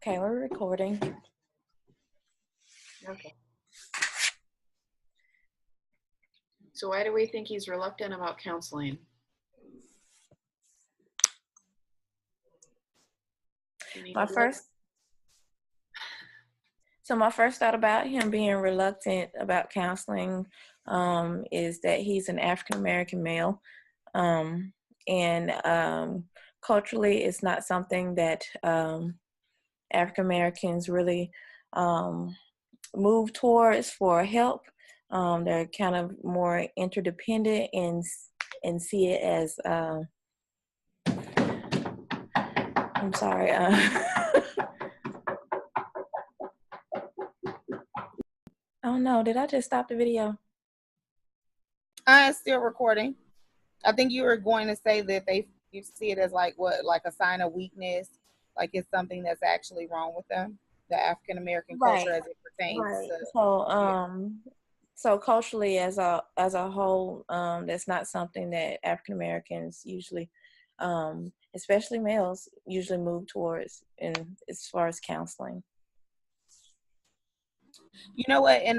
Okay, we're recording. Okay. So why do we think he's reluctant about counseling? My first thought about him being reluctant about counseling is that he's an African American male, and culturally, it's not something that African Americans really move towards for help. They're kind of more interdependent and see it as I'm sorry. Oh no, did I just stop the video? It's still recording. I think you were going to say that you see it as like a sign of weakness, like it's something that's actually wrong with them, the African American culture as it pertains. Right. To, So culturally, as a whole, that's not something that African Americans usually, especially males, usually move towards in as far as counseling. You know what? And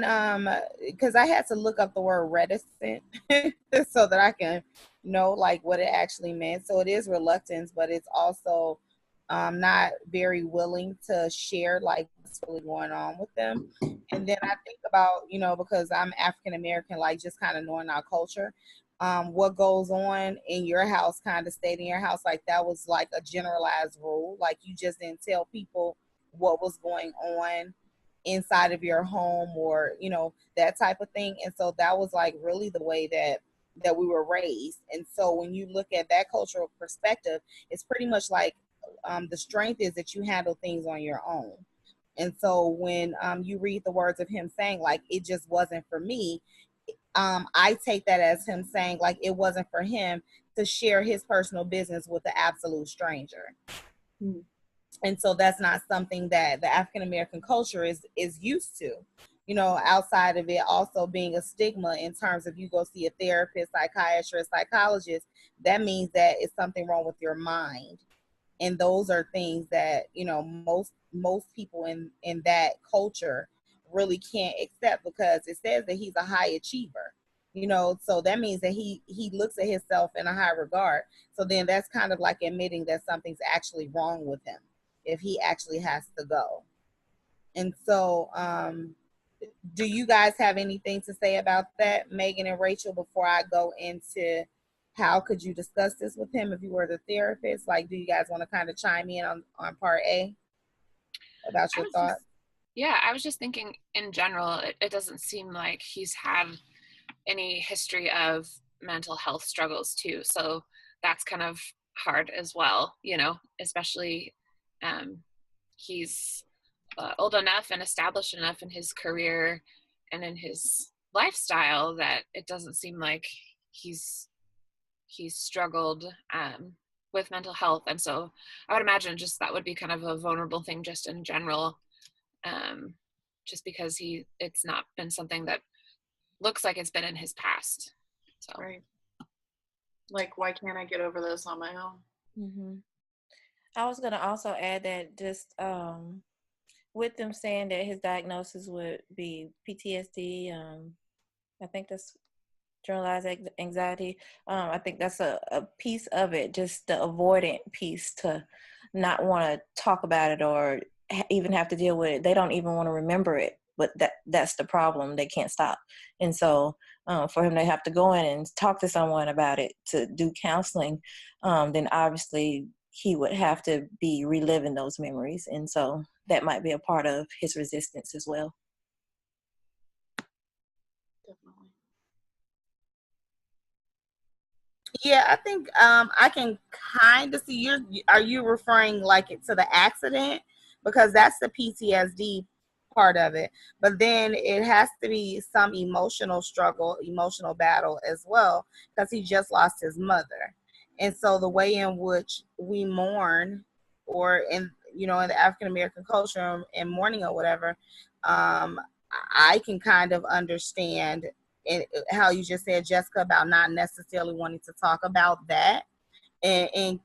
because I had to look up the word reticent so that I can know like what it actually meant. So it is reluctance, but it's also not very willing to share like what's really going on with them. And then I think about, because I'm African American, like just kind of knowing our culture, what goes on in your house kind of stayed in your house. Like that was like a generalized rule. Like you just didn't tell people what was going on inside of your home or that type of thing. And so that was like really the way that we were raised. And so when you look at that cultural perspective, it's pretty much like the strength is that you handle things on your own. And so when you read the words of him saying like it just wasn't for me, I take that as him saying like it wasn't for him to share his personal business with an absolute stranger. Mm-hmm. And so that's not something that the African American culture is used to, outside of it also being a stigma in terms of you go see a therapist, psychiatrist, psychologist, that means that it's something wrong with your mind. And those are things that, most people in that culture really can't accept because it says that he's a high achiever. So that means that he looks at himself in a high regard. So then that's kind of like admitting that something's actually wrong with him if he actually has to go. And so do you guys have anything to say about that, Megan and Rachel, before I go into how could you discuss this with him if you were the therapist? Like, do you guys want to kind of chime in on part A about your thoughts? I was just thinking in general, it doesn't seem like he's had any history of mental health struggles too. So that's kind of hard as well, especially he's old enough and established enough in his career and in his lifestyle that it doesn't seem like he's struggled with mental health. And so I would imagine just that would be kind of a vulnerable thing just in general, just because it's not been something that looks like it's been in his past. So. Right. Like, why can't I get over this on my own? Mm-hmm. I was going to also add that just with them saying that his diagnosis would be PTSD, I think that's generalized anxiety. I think that's a piece of it, just the avoidant piece to not want to talk about it or even have to deal with it. They don't even want to remember it, but that's the problem. They can't stop. And so for him to have to go in and talk to someone about it, to do counseling, then obviously he would have to be reliving those memories. And so that might be a part of his resistance as well. Definitely. Yeah, I think I can kind of see are you referring like it to the accident? Because that's the PTSD part of it. But then it has to be some emotional struggle, emotional battle as well, because he just lost his mother. And so the way in which we mourn or in the African American culture and mourning or whatever, I can kind of understand and how you just said, Jessica, about not necessarily wanting to talk about that. And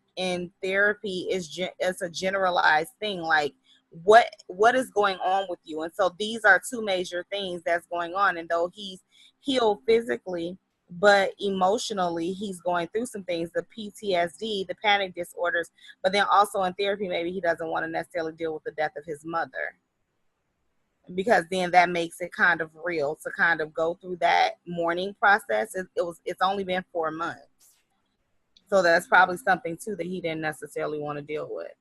therapy is it's a generalized thing. Like what is going on with you. And so these are two major things that's going on. And though he's healed physically, but emotionally he's going through some things, the PTSD, the panic disorders, but then also in therapy maybe he doesn't want to necessarily deal with the death of his mother, because then that makes it kind of real to kind of go through that mourning process. It's only been 4 months. So that's probably something too that he didn't necessarily want to deal with.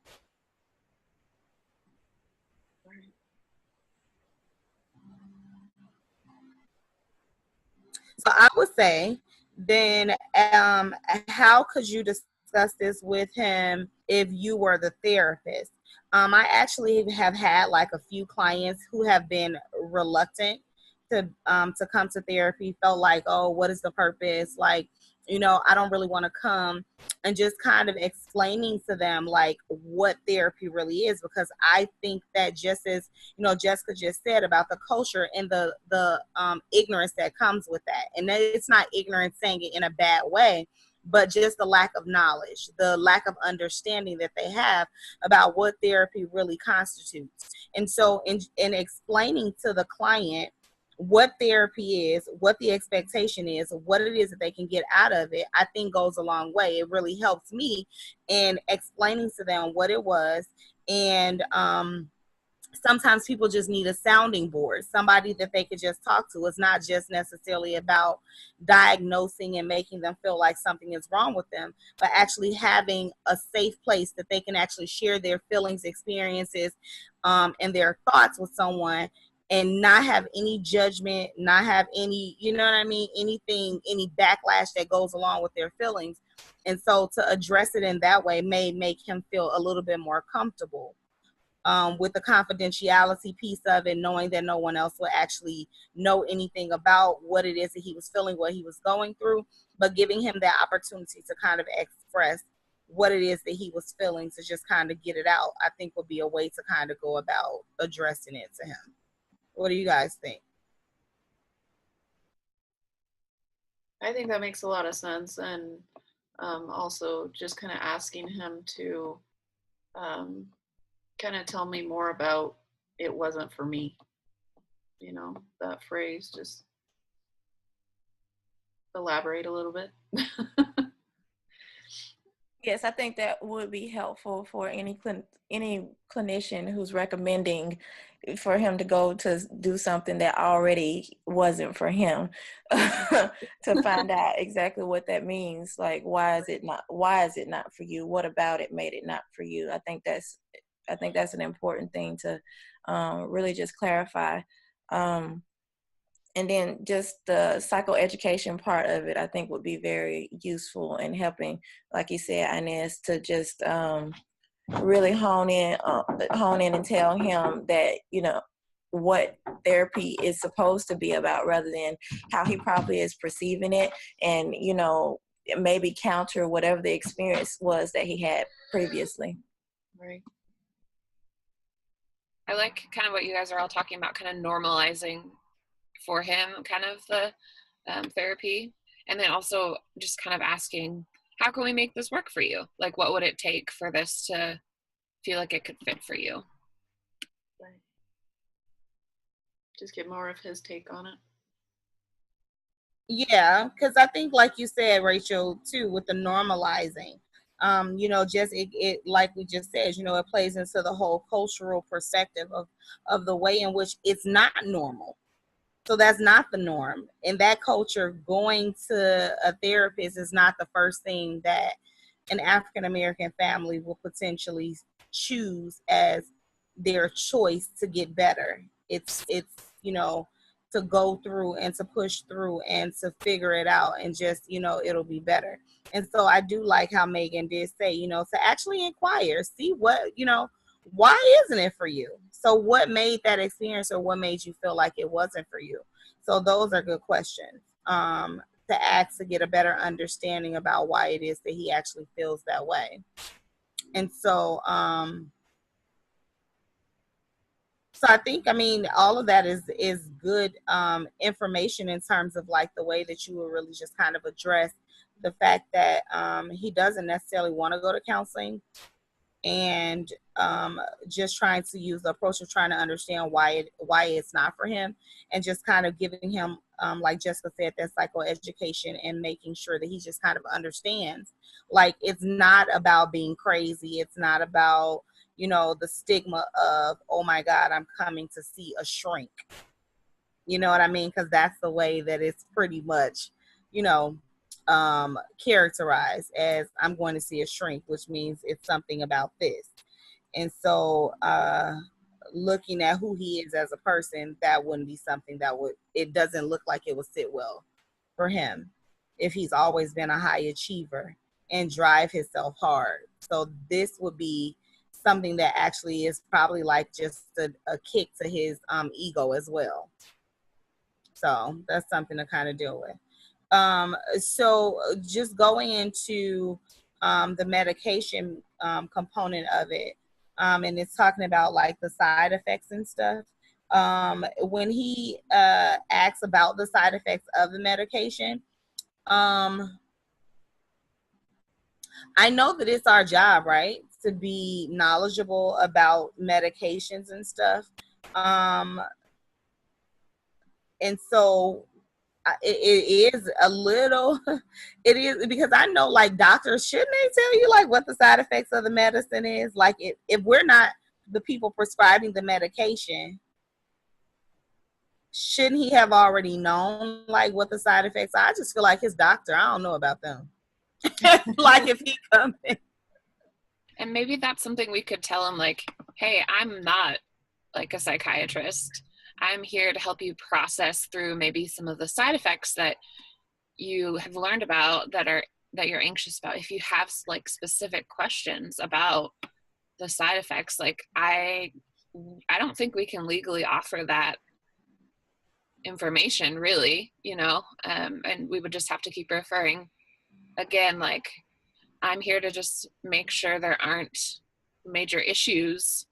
So I would say then, how could you discuss this with him if you were the therapist? I actually have had like a few clients who have been reluctant to come to therapy, felt like, oh, what is the purpose? Like, I don't really want to come, and just kind of explaining to them like what therapy really is, because I think that just as, Jessica just said about the culture and the ignorance that comes with that, and that it's not ignorance saying it in a bad way, but just the lack of knowledge, the lack of understanding that they have about what therapy really constitutes. And so in explaining to the client what therapy is, what the expectation is, what it is that they can get out of it, I think goes a long way. It really helps me in explaining to them what it was. And sometimes people just need a sounding board, somebody that they could just talk to. It's not just necessarily about diagnosing and making them feel like something is wrong with them, but actually having a safe place that they can actually share their feelings, experiences, and their thoughts with someone, and not have any judgment, not have any, anything, any backlash that goes along with their feelings. And so to address it in that way may make him feel a little bit more comfortable with the confidentiality piece of it, knowing that no one else will actually know anything about what it is that he was feeling, what he was going through, but giving him that opportunity to kind of express what it is that he was feeling, to just kind of get it out, I think would be a way to kind of go about addressing it to him. What do you guys think? I think that makes a lot of sense. And also just kind of asking him to kind of tell me more about "it wasn't for me." That phrase, just elaborate a little bit. Yes, I think that would be helpful for any clinician who's recommending for him to go to do something that already wasn't for him, to find out exactly what that means. Like, why is it not for you? What about it made it not for you? I think that's an important thing to really just clarify. And then just the psychoeducation part of it, I think would be very useful in helping, like you said, Inez, to just really hone in and tell him that, what therapy is supposed to be about, rather than how he probably is perceiving it, and, maybe counter whatever the experience was that he had previously. Right. I like kind of what you guys are all talking about, kind of normalizing for him kind of the therapy, and then also just kind of asking, how can we make this work for you? Like, what would it take for this to feel like it could fit for you? Right. Just get more of his take on it. Yeah, because I think, like you said, Rachel, too, with the normalizing, just it like we just said, it plays into the whole cultural perspective of the way in which it's not normal. So that's not the norm. In that culture, going to a therapist is not the first thing that an African American family will potentially choose as their choice to get better. It's to go through and to push through and to figure it out, and just, it'll be better. And so I do like how Megan did say, to actually inquire, see what, why isn't it for you? So what made that experience, or what made you feel like it wasn't for you? So those are good questions to ask, to get a better understanding about why it is that he actually feels that way. And so, so I think, all of that is good information in terms of like the way that you will really just kind of address the fact that he doesn't necessarily want to go to counseling, and just trying to use the approach of trying to understand why it's not for him, and just kind of giving him, like Jessica said, that psychoeducation, and making sure that he just kind of understands, like, it's not about being crazy. It's not about, you know, the stigma of, oh my God, I'm coming to see a shrink. You know what I mean? Because that's the way that it's pretty much, you know, characterized as, I'm going to see a shrink, which means it's something about this. And so looking at who he is as a person, that wouldn't be something that it doesn't look like it would sit well for him if he's always been a high achiever and drive himself hard. So this would be something that actually is probably like just a kick to his ego as well. So that's something to kind of deal with. So just going into the medication component of it, and it's talking about like the side effects and stuff. When he asks about the side effects of the medication, I know that it's our job, right, to be knowledgeable about medications and stuff. And so it is a little, it is, because I know, like, doctors, shouldn't they tell you like what the side effects of the medicine is? Like, if we're not the people prescribing the medication, shouldn't he have already known like what the side effects are? I just feel like his doctor, I don't know about them. Like, if he comes in. And maybe that's something we could tell him, like, hey, I'm not like a psychiatrist. I'm here to help you process through maybe some of the side effects that you have learned about that you're anxious about. If you have like specific questions about the side effects, like I don't think we can legally offer that information, really, you know, and we would just have to keep referring. Again, like, I'm here to just make sure there aren't major issues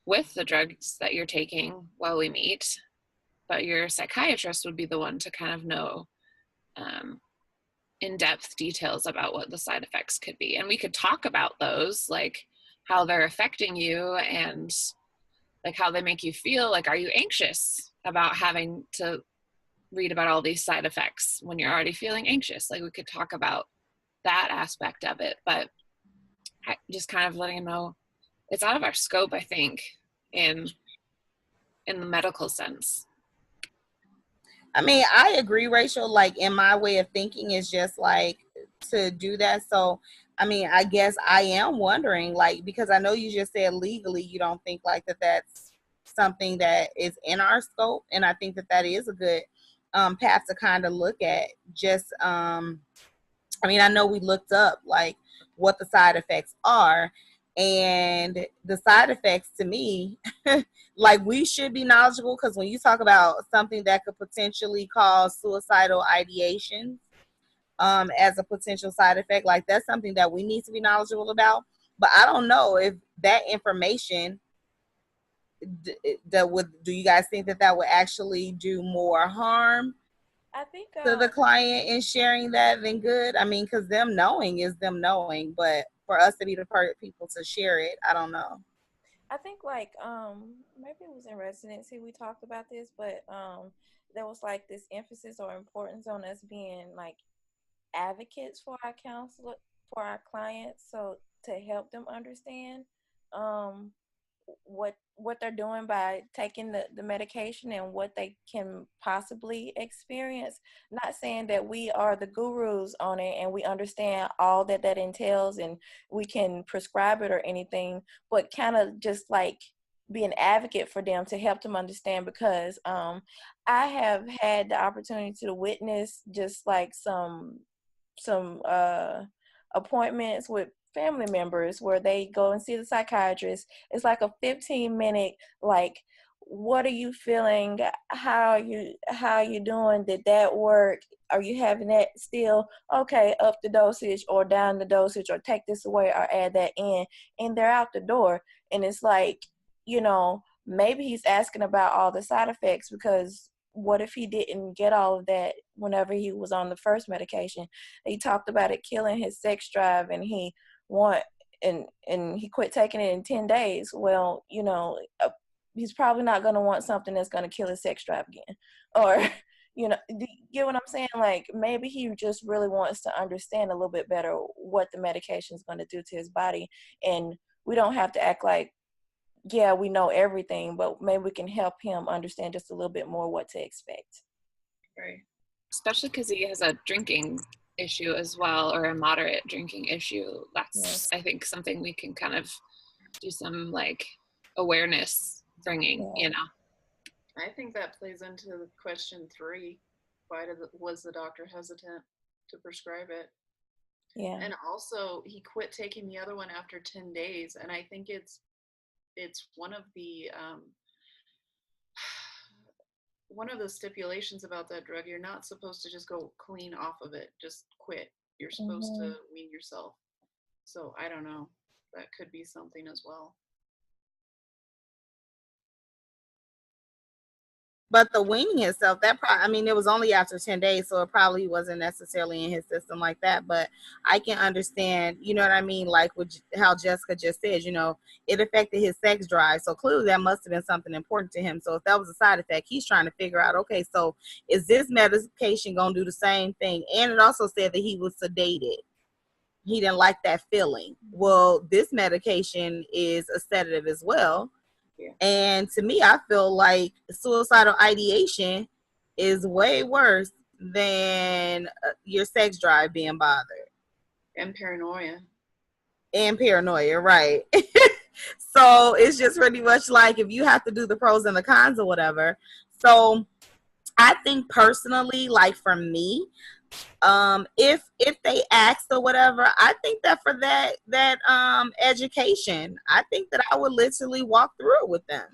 with the drugs that you're taking while we meet, but your psychiatrist would be the one to kind of know in-depth details about what the side effects could be. And we could talk about those, like how they're affecting you and like how they make you feel. Like, are you anxious about having to read about all these side effects when you're already feeling anxious? Like, we could talk about that aspect of it, but just kind of letting them know it's out of our scope, I think, in the medical sense. I mean, I agree, Rachel. Like, in my way of thinking is just like to do that. So, I mean, I guess I am wondering, like, because I know you just said legally you don't think like that's something that is in our scope, and I think that is a good path to kind of look at. Just, I mean, I know we looked up like what the side effects are, and the side effects to me, like, we should be knowledgeable, because when you talk about something that could potentially cause suicidal ideation as a potential side effect, like, that's something that we need to be knowledgeable about. But I don't know if that information do you guys think that would actually do more harm I think to the client in sharing that than good? I mean, because them knowing is them knowing, but for us to be the people to share it, I don't know. I think like maybe it was in residency we talked about this, but there was like this emphasis or importance on us being like advocates for our counselor, for our clients, so to help them understand what they're doing by taking the medication and what they can possibly experience. Not saying that we are the gurus on it and we understand all that entails and we can prescribe it or anything, but kind of just like be an advocate for them to help them understand, because I have had the opportunity to witness just like some appointments with family members where they go and see the psychiatrist. It's like a 15-minute, like, what are you feeling? How are you doing? Did that work? Are you having that still? Okay, up the dosage or down the dosage, or take this away or add that in. And they're out the door. And it's like, you know, maybe he's asking about all the side effects, because what if he didn't get all of that whenever he was on the first medication? He talked about it killing his sex drive, and he and he quit taking it in 10 days. Well, he's probably not going to want something that's going to kill his sex drive again. Or, do you get what I'm saying? Like, maybe he just really wants to understand a little bit better what the medication is going to do to his body. And we don't have to act like, yeah, we know everything, but maybe we can help him understand just a little bit more what to expect. Right. Especially because he has a drinking issue as well, or a moderate drinking issue. That's, Yes. I think, something we can kind of do some like awareness bringing, Yeah. I think that plays into question 3. Why was the doctor hesitant to prescribe it? Yeah. And also, he quit taking the other one after 10 days, and I think it's one of the stipulations about that drug. You're not supposed to just go clean off of it, just quit. You're supposed to wean yourself. So I don't know. That could be something as well. But the weaning itself, it was only after 10 days, so it probably wasn't necessarily in his system like that. But I can understand, you know what I mean? Like how Jessica just said, it affected his sex drive. So clearly that must have been something important to him. So if that was a side effect, he's trying to figure out, okay, so is this medication going to do the same thing? And it also said that he was sedated. He didn't like that feeling. Well, this medication is a sedative as well. Yeah. And to me, I feel like suicidal ideation is way worse than your sex drive being bothered. And paranoia. And paranoia, right. So it's just pretty much like if you have to do the pros and the cons or whatever. So I think personally, like for me, if they asked or whatever, I think that for that education, I think that I would literally walk through it with them.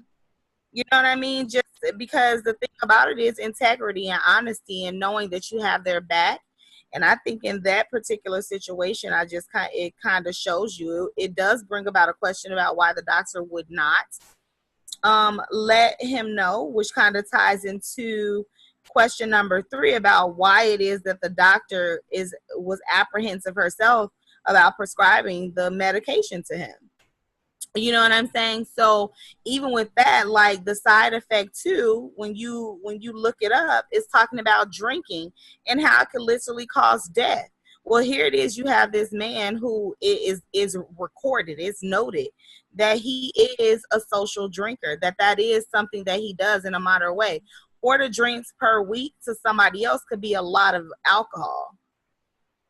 You know what I mean? Just because the thing about it is integrity and honesty and knowing that you have their back. And I think in that particular situation, it kind of shows you, it does bring about a question about why the doctor would not let him know, which kind of ties into question number 3 about why it is that the doctor was apprehensive herself about prescribing the medication to him. You know what I'm saying? So even with that, like the side effect too, when you look it up, it's talking about drinking and how it could literally cause death. Well, here it is. You have this man who is recorded, it's noted that he is a social drinker, that is something that he does in a moderate way. 4 drinks per week to somebody else could be a lot of alcohol.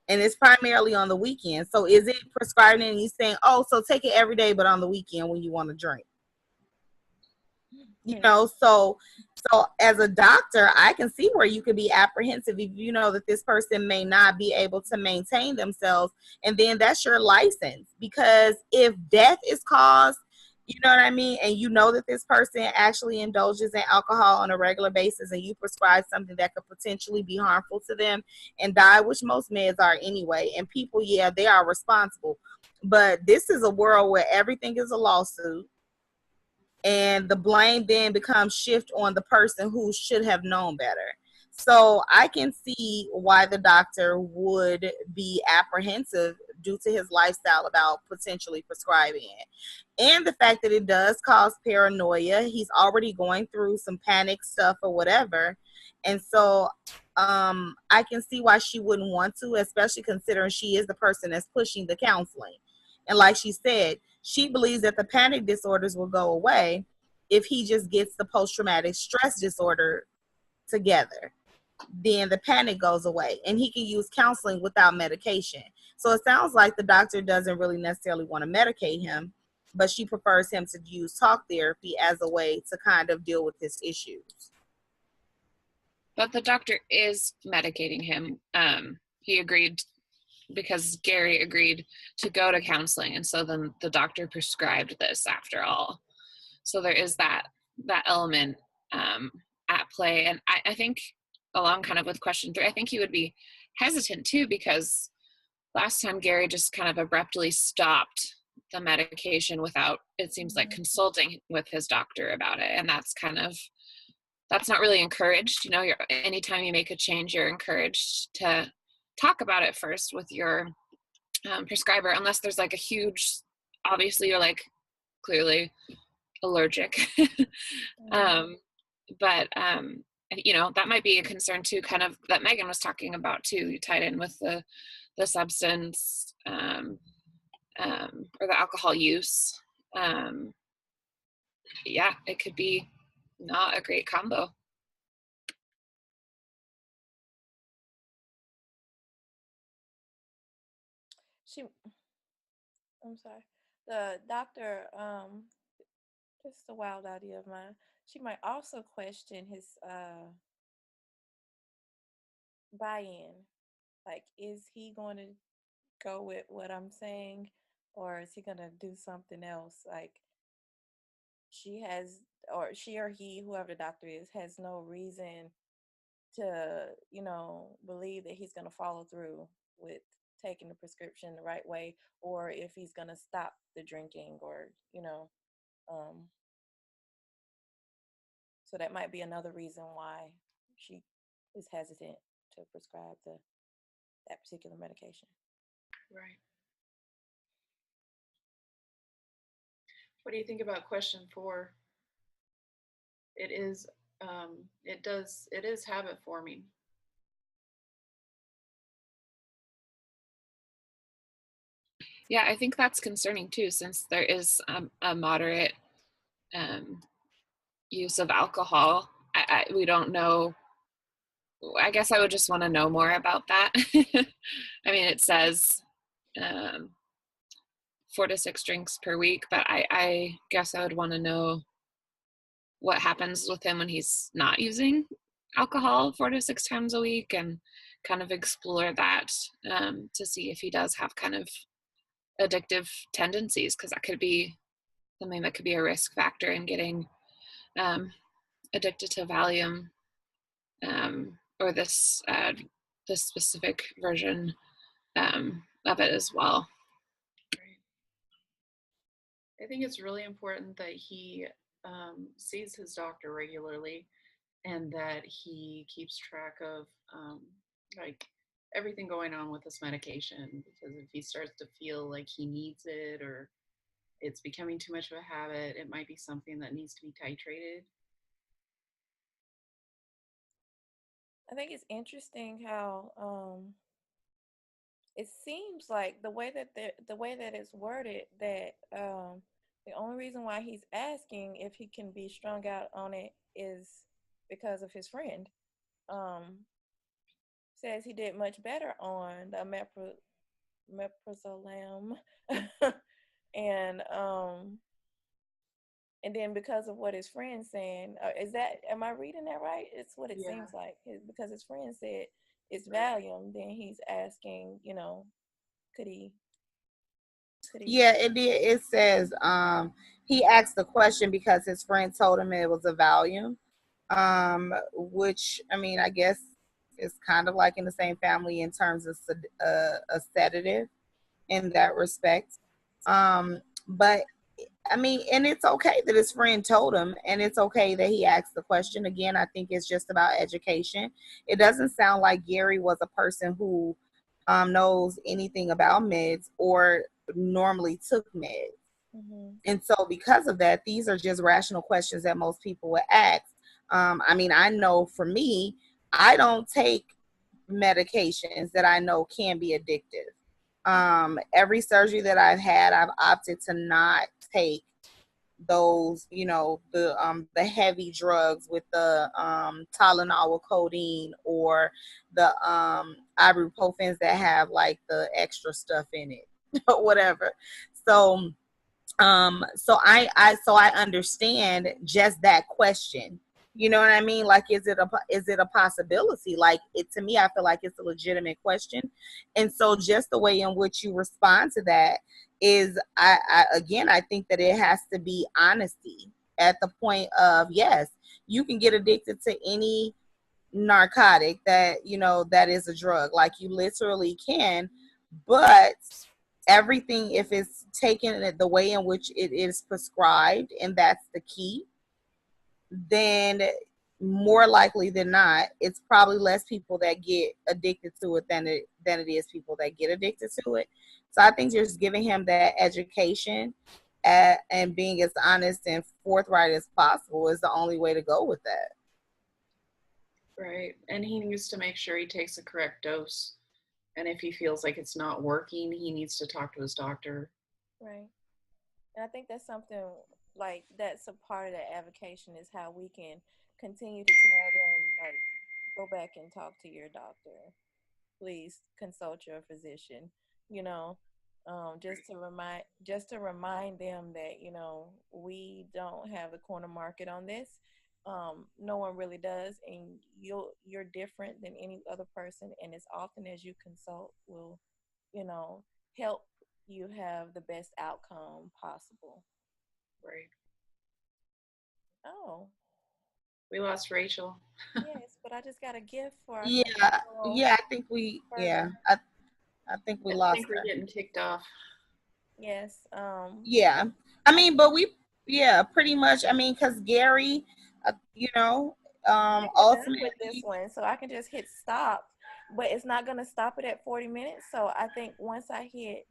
And it's primarily on the weekend. So is it prescribing and you saying, oh, so take it every day, but on the weekend when you want to drink? So as a doctor, I can see where you could be apprehensive if you know that this person may not be able to maintain themselves. And then that's your license. Because if death is caused, you know what I mean? And you know that this person actually indulges in alcohol on a regular basis and you prescribe something that could potentially be harmful to them and die, which most meds are anyway. And people, yeah, they are responsible. But this is a world where everything is a lawsuit. And the blame then becomes shift on the person who should have known better. So I can see why the doctor would be apprehensive due to his lifestyle about potentially prescribing it. And the fact that it does cause paranoia. He's already going through some panic stuff or whatever. And so I can see why she wouldn't want to, especially considering she is the person that's pushing the counseling. And like she said, she believes that the panic disorders will go away if he just gets the post-traumatic stress disorder together. Then the panic goes away and he can use counseling without medication. So it sounds like the doctor doesn't really necessarily want to medicate him, but she prefers him to use talk therapy as a way to kind of deal with his issues. But the doctor is medicating him. He agreed because Gary agreed to go to counseling. And so then the doctor prescribed this after all. So there is that element at play. And I think along kind of with question 3, I think he would be hesitant too, because last time Gary just kind of abruptly stopped the medication without, it seems like, consulting with his doctor about it. And that's not really encouraged. Anytime you make a change, you're encouraged to talk about it first with your prescriber, unless there's like a huge obviously you're like clearly allergic. But you know, that might be a concern too, kind of that Megan was talking about too. You tied in with the substance or the alcohol use. Yeah, it could be not a great combo. I'm sorry. The doctor, just a wild idea of mine. She might also question his buy-in. Like, is he going to go with what I'm saying, or is he going to do something else? Like, she has, or she or he, whoever the doctor is, has no reason to, believe that he's going to follow through with taking the prescription the right way, or if he's going to stop the drinking, or, um, so that might be another reason why she is hesitant to prescribe that particular medication. Right. What do you think about question 4? It is, it is habit forming. Yeah, I think that's concerning too, since there is a moderate use of alcohol. We don't know. I guess I would just want to know more about that. I mean, it says 4 to 6 drinks per week, but I guess I would want to know what happens with him when he's not using alcohol 4 to 6 times a week, and kind of explore that to see if he does have kind of addictive tendencies, because that could be something that could be a risk factor in getting addicted to Valium, or this specific version of it as well. Right. I think it's really important that he sees his doctor regularly, and that he keeps track of like everything going on with this medication, because if he starts to feel like he needs it, or it's becoming too much of a habit, it might be something that needs to be titrated. I think it's interesting how it seems like the way that it's worded, that the only reason why he's asking if he can be strung out on it is because of his friend. Says he did much better on the meprazolam, and then because of what his friend's saying, am I reading that right? It's what it seems like. Because his friend said it's Valium, then he's asking, could he? Yeah, it says he asked the question because his friend told him it was a Valium, which, I mean, I guess is kind of like in the same family in terms of a sedative in that respect. But I mean, and it's okay that his friend told him, and it's okay that he asked the question. Again, I think it's just about education. It doesn't sound like Gary was a person who knows anything about meds or normally took meds. Mm-hmm. And so because of that, these are just rational questions that most people would ask. I mean, I know for me, I don't take medications that I know can be addictive. Every surgery that I've had, I've opted to not take those, the heavy drugs with the Tylenol with codeine, or the ibuprofens that have like the extra stuff in it, or whatever. So I understand just that question. You know what I mean? Like, is it a possibility? Like, it, to me, I feel like it's a legitimate question. And so just the way in which you respond to that is, I think that it has to be honesty at the point of, yes, you can get addicted to any narcotic that is a drug. Like, you literally can, but everything, if it's taken the way in which it is prescribed, and that's the key, then more likely than not, it's probably less people that get addicted to it than it is people that get addicted to it. So I think just giving him that education and being as honest and forthright as possible is the only way to go with that. Right. And he needs to make sure he takes the correct dose. And if he feels like it's not working, he needs to talk to his doctor. Right. And I think that's something like that's a part of the advocacy is how we can continue to tell them like go back and talk to your doctor. Please consult your physician. You know, just to remind them that we don't have the corner market on this. No one really does, and you're different than any other person. And as often as you consult, will help you have the best outcome possible. Right. Oh, We lost Rachel. yes, but I just got a gift for our Yeah, little yeah, I think we, yeah, further. I think we I lost think we're her. getting kicked off. Yes. Yeah, I mean, but we, yeah, pretty much. I mean, because Gary, I think we're done with this ultimately, one, so I can just hit stop, but it's not gonna stop it at 40 minutes. So I think once I hit